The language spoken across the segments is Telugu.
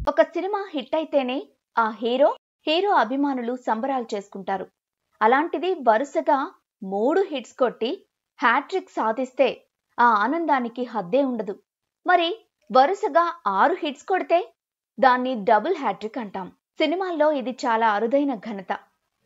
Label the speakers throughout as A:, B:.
A: ఒక సినిమా హిట్ అయితేనే ఆ హీరో అభిమానులు సంబరాలు చేసుకుంటారు. అలాంటిది వరుసగా 3 హిట్స్ కొట్టి హ్యాట్రిక్ సాధిస్తే ఆ ఆనందానికి హద్దే ఉండదు. మరి వరుసగా 6 హిట్స్ కొడితే దాన్ని డబుల్ హ్యాట్రిక్ అంటాం. సినిమాల్లో ఇది చాలా అరుదైన ఘనత.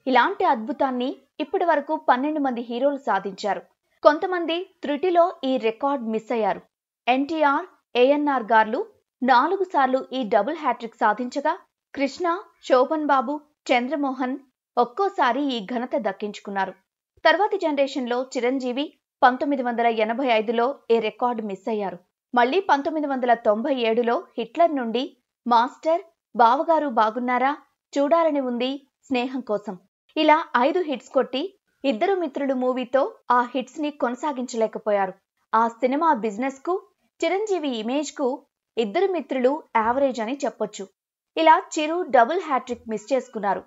A: ఇలాంటి అద్భుతాన్ని ఇప్పటి వరకు 12 మంది హీరోలు సాధించారు. కొంతమంది త్రుటిలో ఈ రికార్డ్ మిస్ అయ్యారు. ఎన్టీఆర్, ఏఎన్ఆర్ గార్లు 4 సార్లు ఈ డబుల్ హ్యాట్రిక్ సాధించగా, కృష్ణ, శోభన్ బాబు, చంద్రమోహన్ ఒక్కోసారి ఈ ఘనత దక్కించుకున్నారు. తర్వాతి జనరేషన్లో చిరంజీవి 1985లో ఈ రికార్డు మిస్ అయ్యారు. మళ్లీ 1997లో హిట్లర్ నుండి మాస్టర్, బావగారు బాగున్నారా, చూడాలని ఉంది, స్నేహం కోసం ఇలా 5 హిట్స్ కొట్టి ఇద్దరు మిత్రులు మూవీతో ఆ హిట్స్ ని కొనసాగించలేకపోయారు. ఆ సినిమా బిజినెస్ కు, చిరంజీవి ఇమేజ్ కు ఇద్దరు మిత్రులు యావరేజ్ అని చెప్పొచ్చు. ఇలా చిరు డబుల్ హ్యాట్రిక్ మిస్ చేసుకున్నారు.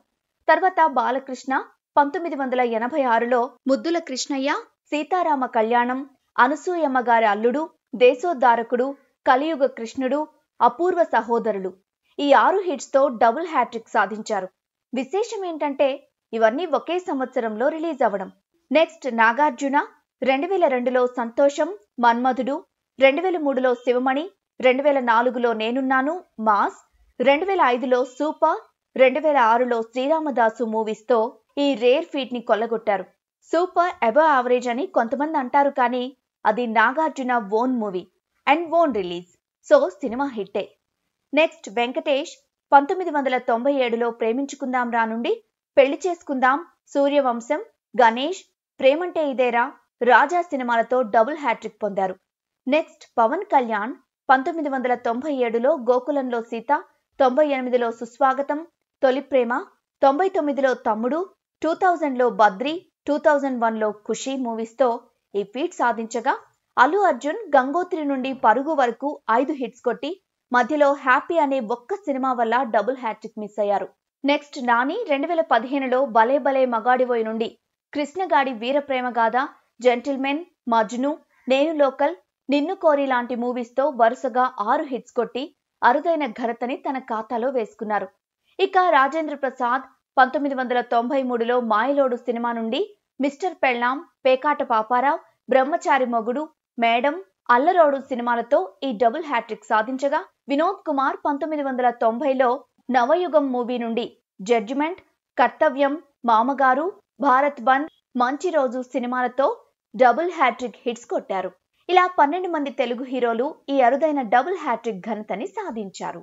A: తర్వాత బాలకృష్ణ 1986లో ముద్దుల కృష్ణయ్య, సీతారామ కళ్యాణం, అనసూయమ్మ గారి అల్లుడు, దేశోద్ధారకుడు, కలియుగ కృష్ణుడు, అపూర్వ సహోదరులు ఈ 6 హిట్స్ తో డబుల్ హ్యాట్రిక్ సాధించారు. విశేషం ఏంటంటే ఇవన్నీ ఒకే సంవత్సరంలో రిలీజ్ అవ్వడం. నెక్స్ట్ నాగార్జున 2002లో సంతోషం, మన్మధుడు, 2003లో శివమణి, 2004లో నేనున్నాను, మాస్, 2005లో సూపర్, 2006లో శ్రీరామదాసు మూవీస్ తో ఈ రేర్ ఫీట్ ని కొల్లగొట్టారు. సూపర్ అబవ్ యావరేజ్ అని కొంతమంది అంటారు, కానీ అది Nagarjuna own movie and own release, so cinema హిట్టే. నెక్స్ట్ వెంకటేష్ 1997లో ప్రేమించుకుందాం రా నుండి పెళ్లి చేసుకుందాం, సూర్యవంశం, గణేష్, ప్రేమంటే ఇదేరా, రాజా సినిమాలతో డబుల్ హ్యాట్రిక్ పొందారు. నెక్స్ట్ పవన్ కళ్యాణ్ 1997లో గోకులంలో సీత, 98లో సుస్వాగతం, తొలి ప్రేమ, 99లో తమ్ముడు, 2000లో బద్రి, 2001లో ఖుషి మూవీస్ తో ఈ ఫీట్ సాధించగా, అల్లు అర్జున్ గంగోత్రి నుండి పరుగు వరకు 5 హిట్స్ కొట్టి మధ్యలో హ్యాపీ అనే ఒక్క సినిమా వల్ల డబుల్ హ్యాట్రిక్ మిస్ అయ్యారు. నెక్స్ట్ నాని 2015లో భలే భలే మగాడివోయ్ నుండి కృష్ణగాడి వీరప్రేమగాథ, జెంటిల్మెన్, మజ్ను, నేను లోకల్, నిన్ను కోరి లాంటి మూవీస్ తో వరుసగా 6 హిట్స్ కొట్టి అరుదైన ఘనతని తన ఖాతాలో వేసుకున్నారు. ఇక రాజేంద్ర ప్రసాద్ 1993లో మాయలోడు సినిమా నుండి మిస్టర్ పెళ్ళాం, పేకాట పాపారావు, బ్రహ్మచారి మొగుడు, మేడం, అల్లరోడు సినిమాలతో ఈ డబుల్ హ్యాట్రిక్ సాధించగా, వినోద్ కుమార్ 1990లో నవయుగం మూవీ నుండి జడ్జిమెంట్, కర్తవ్యం, మామగారు, భారత్ బంద్, మంచి రోజు సినిమాలతో డబుల్ హ్యాట్రిక్ హిట్స్ కొట్టారు. ఇలా 12 మంది తెలుగు హీరోలు ఈ అరుదైన డబుల్ హ్యాట్రిక్ ఘనతని సాధించారు.